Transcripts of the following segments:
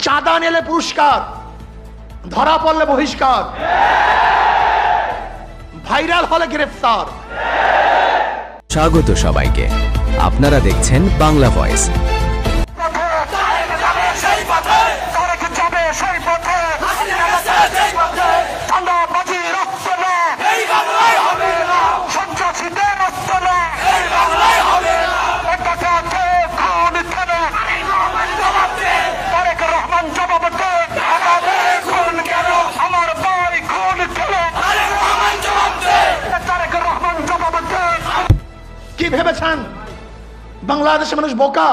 চাঁদা নিলে পুরস্কার, ধরা পড়লে বহিষ্কার, ভাইরাল হলে গ্রেফতার। স্বাগত সবাইকে, আপনারা দেখছেন বাংলা ভয়েস। কি ভেবেছেন বাংলাদেশের মানুষ বোকা?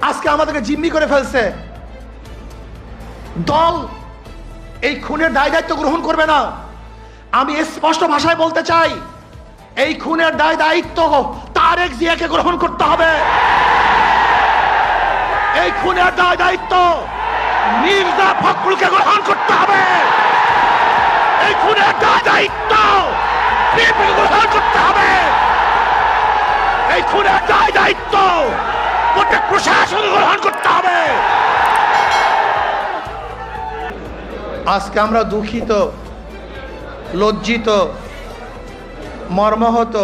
আজকে আমাদেরকে জিম্মি করে ফেলছে। দল এই খুনের দায় দায়িত্ব গ্রহণ করবে না। আমি স্পষ্ট ভাষায় বলতে চাই, এই খুনের দায় দায়িত্ব তারেক জিয়াকে গ্রহণ করতে হবে। এই খুনের দায় দায়িত্ব মির্জা ফখরুলকে গ্রহণ করতে হবে। এই খুনের দায় দায়িত্ব বিএনপিকে গ্রহণ করতে হবে। এই খুনের দায় দায়িত্ব প্রত্যেক প্রশাসন গ্রহণ করতে হবে। আজকে আমরা দুঃখিত, লজ্জিত, মর্মাহত।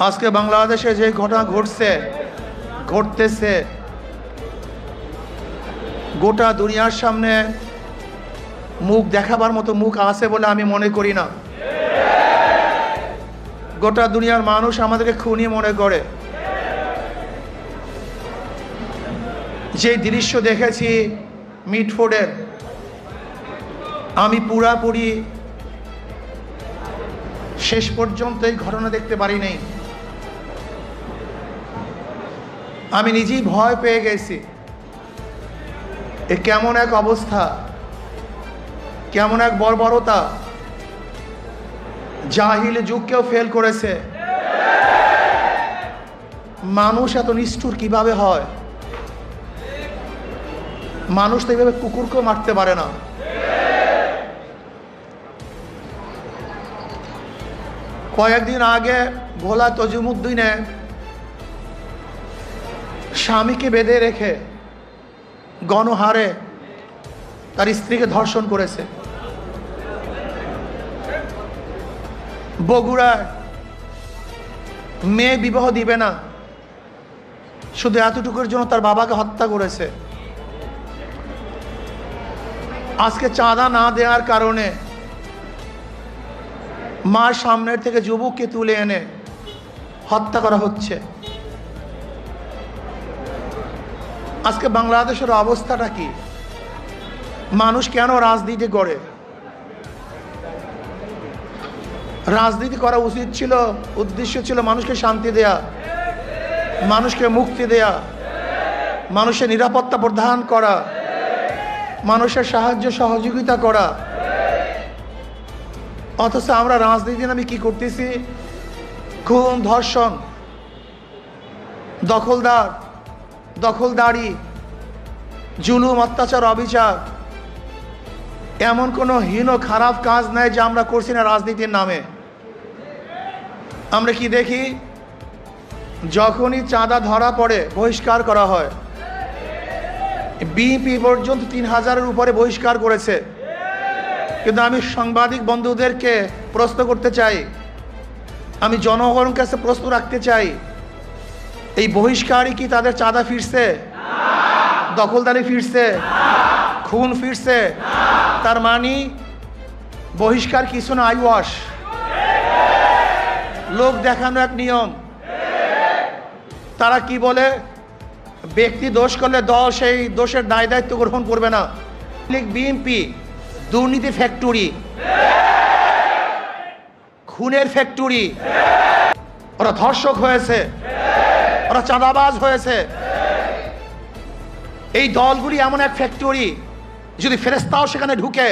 আজকে বাংলাদেশে যে ঘটনা ঘটতেছে গোটা দুনিয়ার সামনে মুখ দেখাবার মতো মুখ আছে বলে আমি মনে করি না। গোটা দুনিয়ার মানুষ আমাদেরকে খুনি মনে করে। যে দৃশ্য দেখেছি মিটফোর্ডের, আমি পুরাপুরি শেষ পর্যন্ত এই ঘটনা দেখতে পারি নাই। আমি নিজেই ভয় পেয়ে গেছি। এ কেমন এক অবস্থা, কেমন এক বর্বরতা! জাহিল যুগকেও ফেল করেছে। মানুষ এত নিষ্ঠুর কিভাবে হয়? মানুষ তো এইভাবে কুকুরকেও মারতে পারে না। কয়েকদিন আগে ভোলা তজুমুদ্দিনে স্বামীকে বেঁধে রেখে গণহারে তার স্ত্রীকে ধর্ষণ করেছে। বগুড়ায় মেয়ে বিবাহ দিবে না, শুধু এতটুকুর জন্য তার বাবাকে হত্যা করেছে। আজকে চাঁদা না দেওয়ার কারণে মার সামনের থেকে যুবককে তুলে এনে হত্যা করা হচ্ছে। আজকে বাংলাদেশের অবস্থাটা কি? মানুষ কেন রাজনীতি করে? রাজনীতি করা উচিত ছিল, উদ্দেশ্য ছিল মানুষকে শান্তি দেয়া, মানুষকে মুক্তি দেয়া, মানুষের নিরাপত্তা প্রদান করা, মানুষের সাহায্য সহযোগিতা করা। অথচ আমরা রাজনীতি নামে কি করতেছি? খুন, ধর্ষণ, দখলদারি, জুলুম, অত্যাচার, অবিচার। এমন কোনো হীন খারাপ কাজ নাই যে আমরা করছি না রাজনীতির নামে। আমরা কি দেখি? যখনই চাঁদা ধরা পড়ে বহিষ্কার করা হয়। বিএনপি পর্যন্ত 3000-এর উপরে বহিষ্কার করেছে। কিন্তু আমি সাংবাদিক বন্ধুদেরকে প্রশ্ন করতে চাই, আমি জনগণের কাছে প্রশ্ন রাখতে চাই, এই বহিষ্কারই কি তাদের চাঁদা ফিরছে? দখলদারি ফিরছে? খুন ফিরছে? তার মানে বহিষ্কার কিছু না, আইওয়াশ, লোক দেখানো এক নিয়ম। তারা কি বলে? ব্যক্তি দোষ করলে দল সেই দোষের দায় দায়িত্ব গ্রহণ করবে না। বিএনপি দুর্নীতি ফ্যাক্টরি, খুনের ফ্যাক্টরি। ওরা ধর্ষক হয়েছে, ওরা চাঁদাবাজ হয়েছে। এই দলগুলি এমন এক ফ্যাক্টরি, যদি ফেরেশতাও সেখানে ঢুকে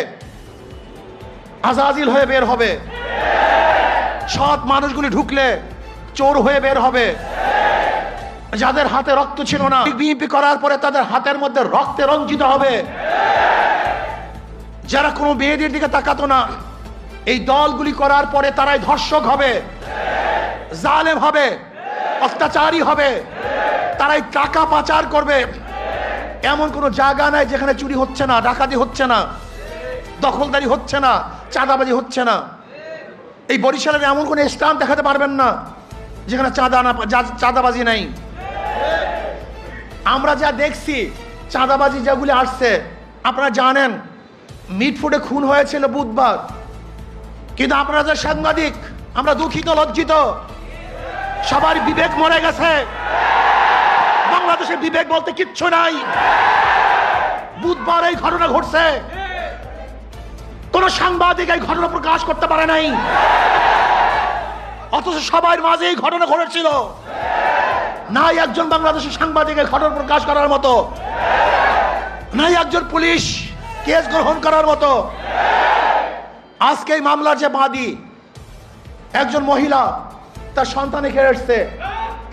আজাজিল হয়ে বের হবে। সৎ মানুষগুলি ঢুকলে চোর হয়ে বের হবে। যাদের হাতে রক্ত ছিল না, বিএনপি করার পরে তাদের হাতের মধ্যে রক্তে রঞ্জিত হবে। যারা কোনো মেয়েদের দিকে তাকাতো না, এই দলগুলি করার পরে তারাই ধর্ষক হবে, জালেম হবে, অত্যাচারী হবে। তারাই টাকা পাচার করবে। এমন কোনো জায়গা নাই যেখানে চুরি হচ্ছে না, ডাকাতি হচ্ছে না, দখলদারি হচ্ছে না, চাঁদাবাজি হচ্ছে না। এই বরিশালের এমন কোনো স্থান দেখাতে পারবেন না যেখানে চাঁদাবাজি নাই। আমরা যা দেখছি চাঁদাবাজি যেগুলি আসছে, আপনারা জানেন মিটফুটে খুন হয়েছিল বুধবার, কিন্তু আপনারা যে সাংবাদিক, আমরা দুঃখিত, লজ্জিত। সবার বিবেক মরে গেছে। বাংলাদেশের বিবেক বলতে কিচ্ছু নাই। বুধবার এই ঘটনা ঘটছে, কোন সাংবাদিক এই ঘটনা প্রকাশ করতে পারে নাই, অথচ সবার মাঝে এই ঘটনা ঘটেছিল। নাই একজন বাংলাদেশের সাংবাদিক এই ঘটনা প্রকাশ করার মতো, নাই একজন পুলিশ কেস গ্রহণ করার মতো। আজকে এই মামলার যে বাদী, একজন মহিলা, তার সন্তান এখানে এসছে।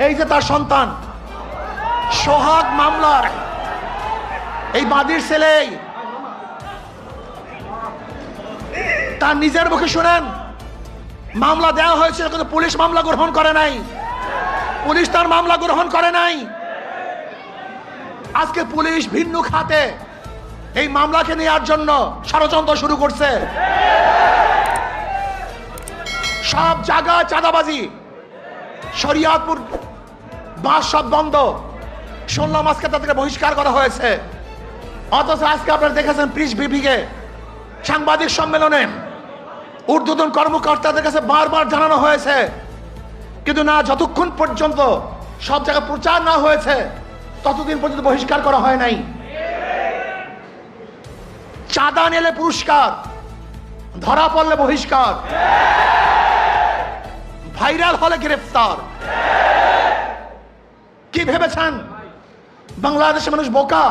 এই যে তার সন্তান, সোহাগ মামলার এই বাদীর ছেলে, তার নিজের মুখে শুনেন মামলা দেওয়া হয়েছিল, কিন্তু পুলিশ মামলা গ্রহণ করে নাই। পুলিশ তার মামলা গ্রহণ করে নাই। আজকে পুলিশ ভিন্ন খাতে এই মামলাকে নেওয়ার জন্য ষড়যন্ত্র শুরু করছে। সব জায়গায় চাঁদাবাজি, শরিয়াতপুর বাস সব বন্ধ। শুনলাম আজকে তাদেরকে বহিষ্কার করা হয়েছে। অথচ আজকে আপনারা দেখেছেন প্রেস ব্রিফিংয়ে, সাংবাদিক সম্মেলনে ঊর্ধ্বতন কর্মকর্তাদের কাছে বারবার জানানো হয়েছে, কিন্তু না, যতক্ষণ পর্যন্ত সব জায়গায় প্রচার না হয়েছে ততদিন পর্যন্ত বহিষ্কার করা হয় নাই। চাঁদা নিলে পুরস্কার, ধরা পড়লে বহিষ্কার, ভাইরাল হলে গ্রেফতার। কি ভেবেছেন বাংলাদেশের মানুষ বোকা?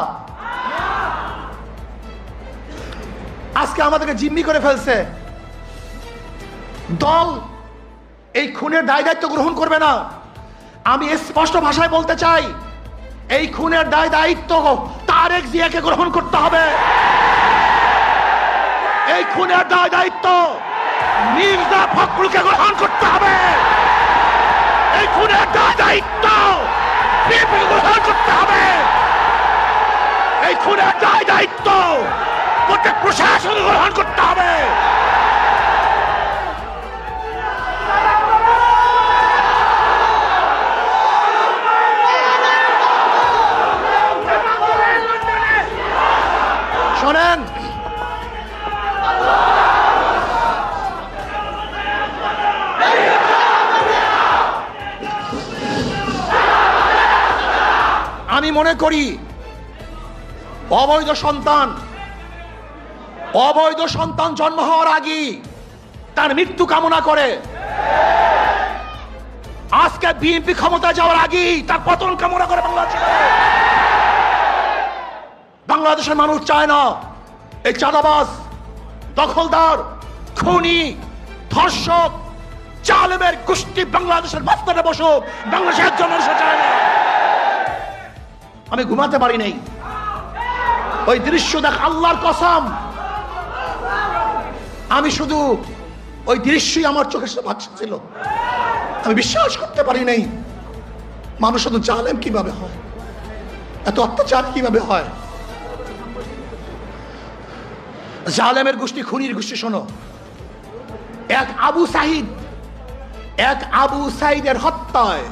আজকে আমাদেরকে জিম্মি করে ফেলছে। দল এই খুনের দায় দায়িত্ব গ্রহণ করবে না। আমি স্পষ্ট ভাষায় বলতে চাই, এই খুনের দায় দায়িত্ব তারেক জিয়াকে গ্রহণ করতে হবে। এই খুনের দায় দায়িত্ব মির্জা ফখরুলকে গ্রহণ করতে হবে। এই খুনের দায় দায়িত্ব বিএনপিকে গ্রহণ করতে হবে। এই খুনের দায় দায়িত্ব প্রত্যেক প্রশাসনকে গ্রহণ করতে হবে। শোনেন, আমি মনে করি অবৈধ সন্তান জন্ম হওয়ার আগে তার মৃত্যু কামনা করে। আজকে বিএনপি ক্ষমতা যাওয়ার আগে তার পতন কামনা করে বাংলাদেশের মানুষ চায় না এই চাঁদাবাজ, দখলদার, খুনি, ধর্ষক, জালেমের গোষ্ঠী বাংলাদেশের মাস্তারে বসুক। বাংলাদেশের একজন মানুষ চায় না। আমি ঘুমাতে পারি নাই, ওই দৃশ্য দেখ, আল্লাহর কসম, আমি শুধু ওই দৃশ্যই আমার চোখের সামনে ভাসছিল। আমি বিশ্বাস করতে পারি নাই মানুষ শুধু জালেম কিভাবে হয়, এত অত্যাচার কিভাবে হয়। জালেমের গোষ্ঠী, খুনির গোষ্ঠী। শোনো, এক আবু সাইদের হত্যায়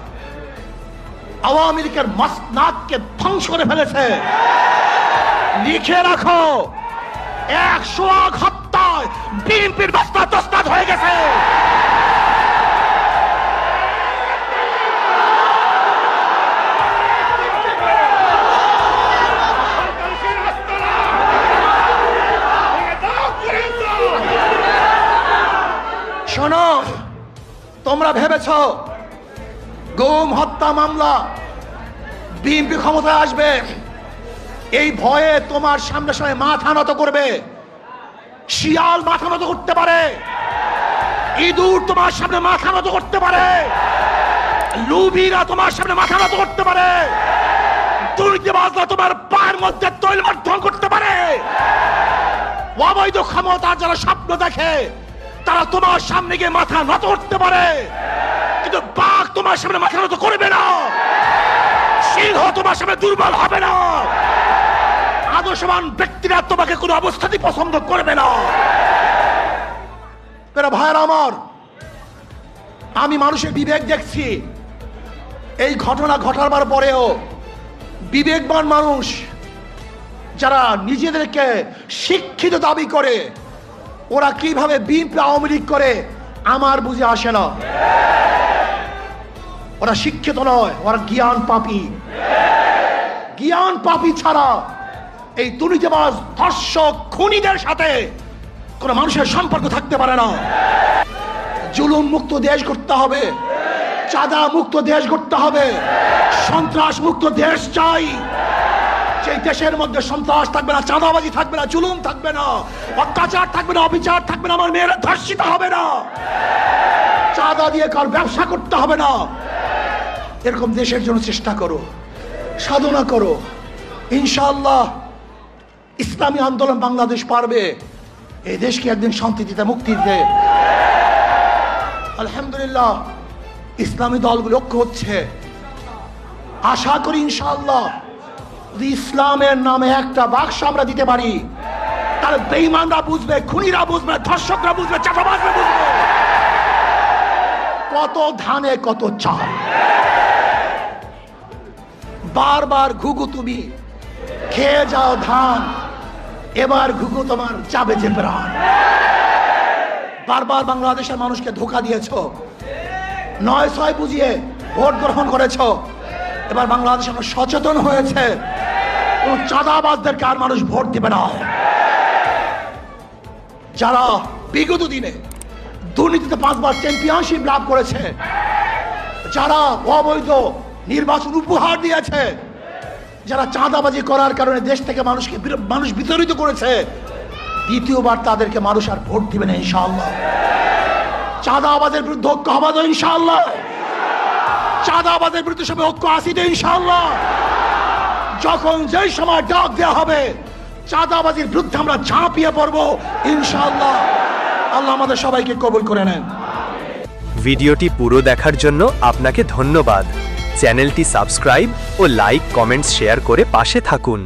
আওয়ামী লীগের মসনাদকে ধ্বংস করে ফেলেছে। লিখে রাখো, 100 হত্যায় বিএনপির মসনাদ তসনাদ হয়ে গেছে। শোনো, তোমরা ভেবেছ গুম হত্যা মামলা বিএনপি ক্ষমতায় আসবে, এই ভয়ে তোমার সামনে সামনে মাথা নত করবে। শিয়াল মাথা নত করতে পারে, ইঁদুর তোমার সামনে মাথা নত করতে পারে, লুভিরা তোমার সামনে মাথা নত করতে পারে, দুর্নীতিবাজরা তোমার পায়ের মধ্যে তৈল মাধ্যম করতে পারে। অবৈধ ক্ষমতা যারা স্বপ্ন দেখে তারা তোমার সামনে গিয়ে মাথা নত করতে পারে, কিন্তু বাঘ তোমার সামনে মাথা নত করবে না। সিংহ তোমার সামনে দুর্বল হবে না। আদর্শবান ব্যক্তিরা তোমাকে কোনো অবস্থাতেই পছন্দ করবে না। ভাইয়েরা আমার, আমি মানুষের বিবেক দেখছি। এই ঘটনা ঘটাবার পরেও বিবেকবান মানুষ যারা নিজেদেরকে শিক্ষিত দাবি করে, ওরা কিভাবে বিএনপি আওয়ামী লীগ করে আমার বুঝে আসে না। ওরা শিক্ষিত নয়, ওরা জ্ঞান পাপী। জ্ঞান পাপী ছাড়া এই দুর্নীতিবাজ ধর্ষক খুনিদের সাথে কোন মানুষের সম্পর্ক থাকতে পারে না। জুলুম মুক্ত দেশ করতে হবে, চাঁদা মুক্ত দেশ করতে হবে, সন্ত্রাস মুক্ত দেশ চাই। যে দেশের মধ্যে সন্ত্রাস থাকবে না, চাঁদাবাজি থাকবে না, জুলুম থাকবে না, অত্যাচার থাকবে না, অবিচার থাকবে না, আমার মেয়েরা ধর্ষিত হবে না, চাঁদা দিয়ে কার ব্যবসা করতে হবে না। এরকম দেশের জন্য চেষ্টা করো, সাধনা করো। ইনশাআল্লাহ ইসলামী আন্দোলন বাংলাদেশ পারবে এই দেশকে একদিন শান্তি দিতে, মুক্তি দিতে। আলহামদুলিল্লাহ ইসলামী দলগুলো ঐক্য হচ্ছে। আশা করি ইনশাআল্লাহ যদি ইসলামের নামে একটা বাক্স আমরা দিতে পারি, তাহলে বেঈমানরা বুঝবে, খুনিরা বুঝবে, ধর্ষকরা বুঝবে, চাঁদাবাজরা বুঝবে কত ধানে কত চাল। বারবার ঘুঘু তুমি খেয়ে যাও ধান, এবার ঘুঘু তোমার যাবে যে প্রাণ। বারবার বাংলাদেশের মানুষকে ধোঁকা দিয়েছ, 9-6 বুঝিয়ে ভোট গ্রহণ করেছ। এবার বাংলাদেশ সচেতন হয়েছে, কোন চাঁদাবাজদেরকে আর মানুষ ভোট দিবে না। যারা বিগত দিনে দুর্নীতিতে 5 বার চ্যাম্পিয়নশিপ লাভ করেছে, যারা অবৈধ নির্বাচন উপহার দিয়েছে, যারা চাঁদাবাজি করার কারণে দেশ থেকে মানুষ বিতাড়িত করেছে, দ্বিতীয়বার তাদেরকে মানুষ আর ভোট দিবে না ইনশাআল্লাহ। চাঁদাবাজের বিরুদ্ধে ঐক্য হবে তো ইনশাআল্লাহ। চাঁদাবাজের বিরুদ্ধে সবাই ঐক্য আসি তো ইনশাআল্লাহ। যখন যেই সময় ডাক দেওয়া হবে চাঁদাবাজির বিরুদ্ধে আমরা ঝাঁপিয়ে পড়বো ইনশাআল্লাহ। আল্লাহ আমাদের সবাইকে কবুল করে নেন। ভিডিওটি পুরো দেখার জন্য আপনাকে ধন্যবাদ। চ্যানেলটি সাবস্ক্রাইব ও লাইক, কমেন্টস, শেয়ার করে পাশে থাকুন।